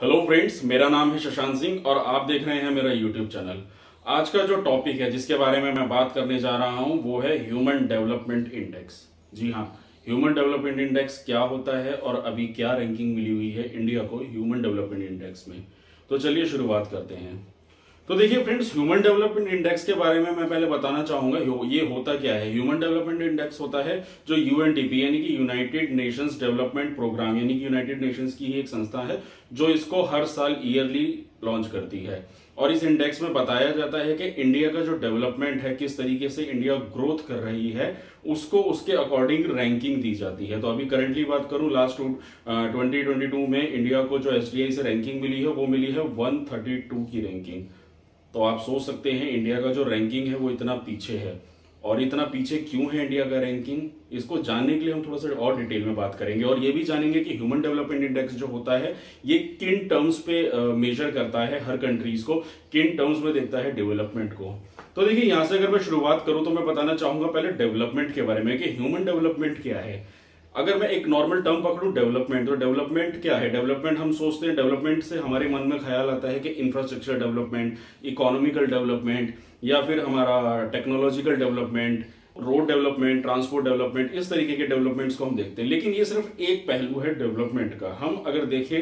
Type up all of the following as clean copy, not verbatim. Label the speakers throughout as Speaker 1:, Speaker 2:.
Speaker 1: Hello friends, मेरा नाम है शशांक सिंह और आप देख रहे हैं मेरा यूट्यूब चैनल। आज का जो टॉपिक है जिसके बारे में मैं बात करने जा रहा हूं वो है ह्यूमन डेवलपमेंट इंडेक्स। जी हाँ, ह्यूमन डेवलपमेंट इंडेक्स क्या होता है और अभी क्या रैंकिंग मिली हुई है इंडिया को ह्यूमन डेवलपमेंट इंडेक्स में। तो चलिए शुरुआत करते हैं। तो देखिए फ्रेंड्स, ह्यूमन डेवलपमेंट इंडेक्स के बारे में मैं पहले बताना चाहूंगा ये होता क्या है। ह्यूमन डेवलपमेंट इंडेक्स होता है जो यूएनडीपी यानी कि यूनाइटेड नेशंस डेवलपमेंट प्रोग्राम यानी कि यूनाइटेड नेशंस की ही एक संस्था है जो इसको हर साल ईयरली लॉन्च करती है। और इस इंडेक्स में बताया जाता है कि इंडिया का जो डेवलपमेंट है, किस तरीके से इंडिया ग्रोथ कर रही है, उसको उसके अकॉर्डिंग रैंकिंग दी जाती है। तो अभी करंटली बात करूं, लास्ट 2022 में इंडिया को जो एसडीआई से रैंकिंग मिली है वो मिली है 132 की रैंकिंग। तो आप सोच सकते हैं इंडिया का जो रैंकिंग है वो इतना पीछे है। और इतना पीछे क्यों है इंडिया का रैंकिंग, इसको जानने के लिए हम थोड़ा सा और डिटेल में बात करेंगे और ये भी जानेंगे कि ह्यूमन डेवलपमेंट इंडेक्स जो होता है ये किन टर्म्स पे मेजर करता है, हर कंट्रीज को किन टर्म्स में देखता है डेवलपमेंट को। तो देखिए, यहां से अगर मैं शुरुआत करूं तो मैं बताना चाहूंगा पहले डेवलपमेंट के बारे में कि ह्यूमन डेवलपमेंट क्या है। अगर मैं एक नॉर्मल टर्म पकड़ूं डेवलपमेंट, तो डेवलपमेंट क्या है। डेवलपमेंट हम सोचते हैं, डेवलपमेंट से हमारे मन में ख्याल आता है कि इंफ्रास्ट्रक्चर डेवलपमेंट, इकोनॉमिकल डेवलपमेंट या फिर हमारा technological development, road development, transport development, इस तरीके के डेवलपमेंट्स को हम देखते हैं। लेकिन ये सिर्फ एक पहलू है डेवलपमेंट का। हम अगर देखें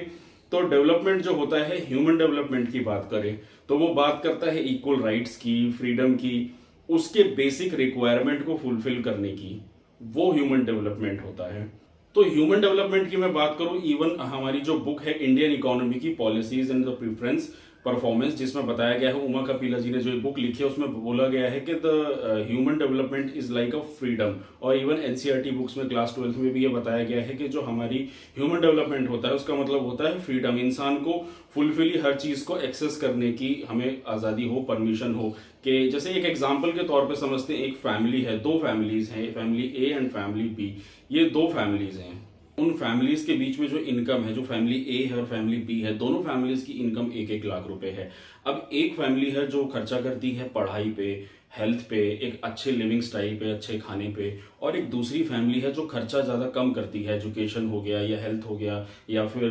Speaker 1: तो डेवलपमेंट जो होता है, ह्यूमन डेवलपमेंट की बात करें तो वो बात करता है इक्वल राइट्स की, फ्रीडम की, उसके बेसिक रिक्वायरमेंट को फुलफिल करने की, वो ह्यूमन डेवलपमेंट होता है। तो ह्यूमन डेवलपमेंट की मैं बात करूं, इवन हमारी जो बुक है इंडियन इकोनॉमी की policies and the preference performance, जिसमें बताया गया है, उमा कपिला जी ने जो बुक लिखी है उसमें बोला गया है कि the human development is like a freedom. और इवन एनसीईआरटी बुक्स में क्लास 12 में भी ये बताया गया है कि जो हमारी ह्यूमन डेवलपमेंट होता है उसका मतलब होता है फ्रीडम। इंसान को फुलफिली हर चीज को एक्सेस करने की हमें आजादी हो, परमिशन हो। कि जैसे एक एग्जाम्पल के तौर पे समझते हैं, एक फैमिली है, दो फैमिलीज हैं, family A and family B, ये दो फैमिलीज हैं। उन फैमिलीज के बीच में जो इनकम है, जो फैमिली ए है और फैमिली बी है, दोनों फैमिलीज की इनकम 1-1 लाख रुपए है। अब एक फैमिली है जो खर्चा करती है पढ़ाई पे, हेल्थ पे, एक अच्छे लिविंग स्टाइल पे, अच्छे खाने पे, और एक दूसरी फैमिली है जो खर्चा ज्यादा कम करती है, एजुकेशन हो गया या हेल्थ हो गया या फिर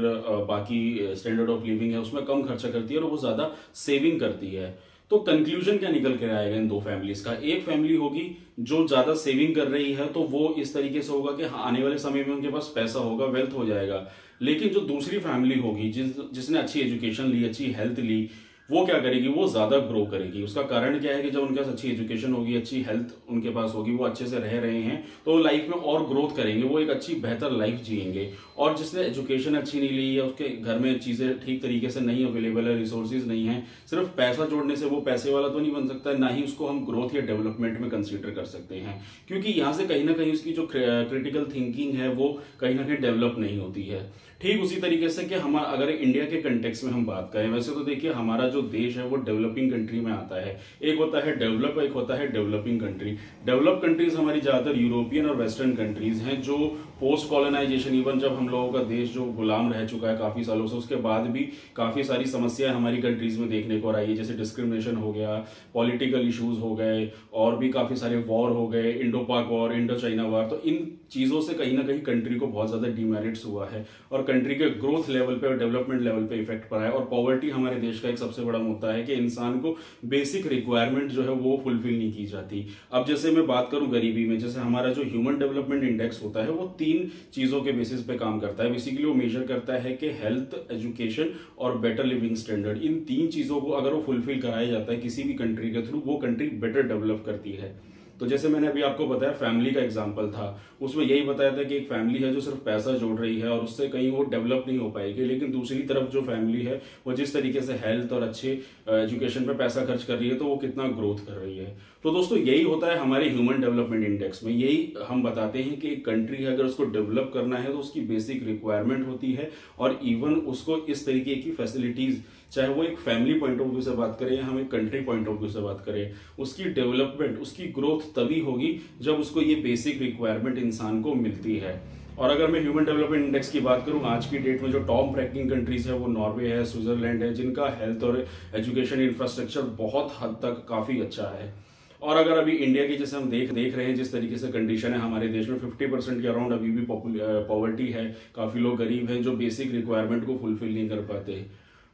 Speaker 1: बाकी स्टैंडर्ड ऑफ लिविंग है उसमें कम खर्चा करती है और वो ज्यादा सेविंग करती है। तो कंक्लूजन क्या निकल कर आएगा इन दो फैमिलीज का। एक फैमिली होगी जो ज्यादा सेविंग कर रही है तो वो इस तरीके से होगा कि आने वाले समय में उनके पास पैसा होगा, वेल्थ हो जाएगा। लेकिन जो दूसरी फैमिली होगी जिसने अच्छी एजुकेशन ली, अच्छी हेल्थ ली, वो क्या करेगी, वो ज्यादा ग्रो करेगी। उसका कारण क्या है कि जब उनके पास अच्छी एजुकेशन होगी, अच्छी हेल्थ उनके पास होगी, वो अच्छे से रह रहे हैं तो लाइफ में और ग्रोथ करेंगे, वो एक अच्छी बेहतर लाइफ जिएंगे। और जिसने एजुकेशन अच्छी नहीं ली है, उसके घर में चीजें ठीक तरीके से नहीं अवेलेबल है, रिसोर्सेज नहीं है, सिर्फ पैसा जोड़ने से वो पैसे वाला तो नहीं बन सकता है, ना ही उसको हम ग्रोथ या डेवलपमेंट में कंसीडर कर सकते हैं। क्योंकि यहाँ से कहीं ना कहीं उसकी जो क्रिटिकल थिंकिंग है वो कहीं ना कहीं डेवलप नहीं होती है। ठीक उसी तरीके से कि हम अगर इंडिया के कंटेक्स्ट में हम बात करें, वैसे तो देखिए हमारा जो देश है वो डेवलपिंग कंट्री में आता है। एक होता है डेवलप, एक होता है डेवलपिंग कंट्री। डेवलप कंट्रीज हमारी ज्यादातर यूरोपियन और वेस्टर्न कंट्रीज हैं जो पोस्ट कॉलोनाइजेशन, इवन जब हम लोगों का देश जो गुलाम रह चुका है काफी सालों से, उसके बाद भी काफी सारी समस्याएं हमारी कंट्रीज में देखने को आई है। जैसे डिस्क्रिमिनेशन हो गया, पॉलिटिकल इश्यूज हो गए और भी काफी सारे वॉर हो गए, इंडो पाक वॉर, इंडो चाइना वॉर। तो इन चीजों से कहीं ना कहीं कंट्री को बहुत ज्यादा डिमेरिट्स हुआ है और कंट्री के ग्रोथ लेवल पे और डेवलपमेंट लेवल पे इफेक्ट पड़ा है। और पॉवर्टी हमारे देश का एक सबसे बड़ा मुद्दा है कि इंसान को बेसिक रिक्वायरमेंट जो है वो फुलफिल नहीं की जाती। अब जैसे मैं बात करूं गरीबी में, जैसे हमारा जो ह्यूमन डेवलपमेंट इंडेक्स होता है वो 3 चीजों के बेसिस पे काम करता है। बेसिकली वो मेजर करता है कि हेल्थ, एजुकेशन और बेटर लिविंग स्टैंडर्ड, इन 3 चीजों को अगर वो फुलफिल कराया जाता है किसी भी कंट्री के थ्रू, वो कंट्री बेटर डेवलप करती है। तो जैसे मैंने अभी आपको बताया फैमिली का एग्जांपल था, उसमें यही बताया था कि एक फैमिली है जो सिर्फ पैसा जोड़ रही है और उससे कहीं वो डेवलप नहीं हो पाएगी। लेकिन दूसरी तरफ जो फैमिली है वो जिस तरीके से हेल्थ और अच्छे एजुकेशन पे पैसा खर्च कर रही है तो वो कितना ग्रोथ कर रही है। तो दोस्तों यही होता है हमारे ह्यूमन डेवलपमेंट इंडेक्स में। यही हम बताते हैं कि एक कंट्री है अगर उसको डेवलप करना है तो उसकी बेसिक रिक्वायरमेंट होती है और इवन उसको इस तरीके की फैसिलिटीज, चाहे वो एक फैमिली पॉइंट ऑफ व्यू से बात करें या हम एक कंट्री पॉइंट ऑफ व्यू से बात करें, उसकी डेवलपमेंट, उसकी ग्रोथ तभी होगी जब उसको ये बेसिक रिक्वायरमेंट इंसान को मिलती है। और अगर मैं ह्यूमन डेवलपमेंट इंडेक्स की बात करूं, आज की डेट में जो टॉप रैंकिंग कंट्रीज है वो नॉर्वे है, स्विट्जरलैंड है, जिनका हेल्थ और एजुकेशन इंफ्रास्ट्रक्चर बहुत हद तक काफी अच्छा है। और अगर अभी इंडिया की जैसे हम देख रहे हैं जिस तरीके से कंडीशन है हमारे देश में 50% के अराउंड अभी भी पॉवर्टी है, काफी लोग गरीब हैं जो बेसिक रिक्वायरमेंट को फुलफिल नहीं कर पाते।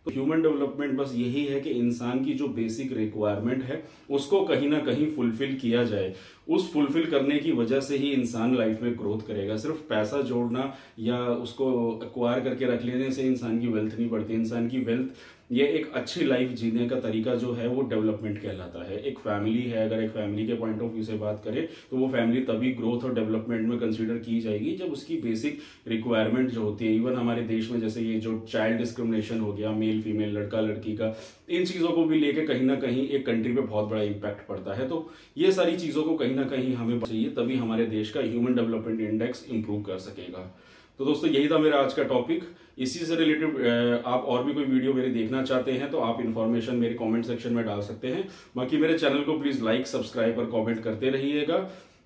Speaker 1: तो ह्यूमन डेवलपमेंट बस यही है कि इंसान की जो बेसिक रिक्वायरमेंट है उसको कहीं ना कहीं फुलफिल किया जाए। उस फुलफिल करने की वजह से ही इंसान लाइफ में ग्रोथ करेगा। सिर्फ पैसा जोड़ना या उसको एक्वायर करके रख लेने से इंसान की वेल्थ नहीं बढ़ती। इंसान की वेल्थ, ये एक अच्छी लाइफ जीने का तरीका जो है वो डेवलपमेंट कहलाता है। एक फैमिली है, अगर एक फैमिली के पॉइंट ऑफ व्यू से बात करें तो वो फैमिली तभी ग्रोथ और डेवलपमेंट में कंसीडर की जाएगी जब उसकी बेसिक रिक्वायरमेंट जो होती है, इवन हमारे देश में जैसे ये जो चाइल्ड डिस्क्रिमिनेशन हो गया, मेल फीमेल, लड़का लड़की का, इन चीजों को भी लेके कहीं ना कहीं एक कंट्री पे बहुत बड़ा इंपैक्ट पड़ता है। तो ये सारी चीजों को कहीं ना कहीं हमें चाहिए, तभी हमारे देश का ह्यूमन डेवलपमेंट इंडेक्स इंप्रूव कर सकेगा। तो दोस्तों यही था मेरा आज का टॉपिक। इसी से रिलेटेड आप और भी कोई वीडियो मेरे देखना चाहते हैं तो आप इन्फॉर्मेशन मेरे कमेंट सेक्शन में डाल सकते हैं। बाकी मेरे चैनल को प्लीज लाइक, सब्सक्राइब और कमेंट करते रहिएगा।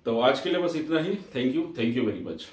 Speaker 1: तो आज के लिए बस इतना ही। Thank you very much.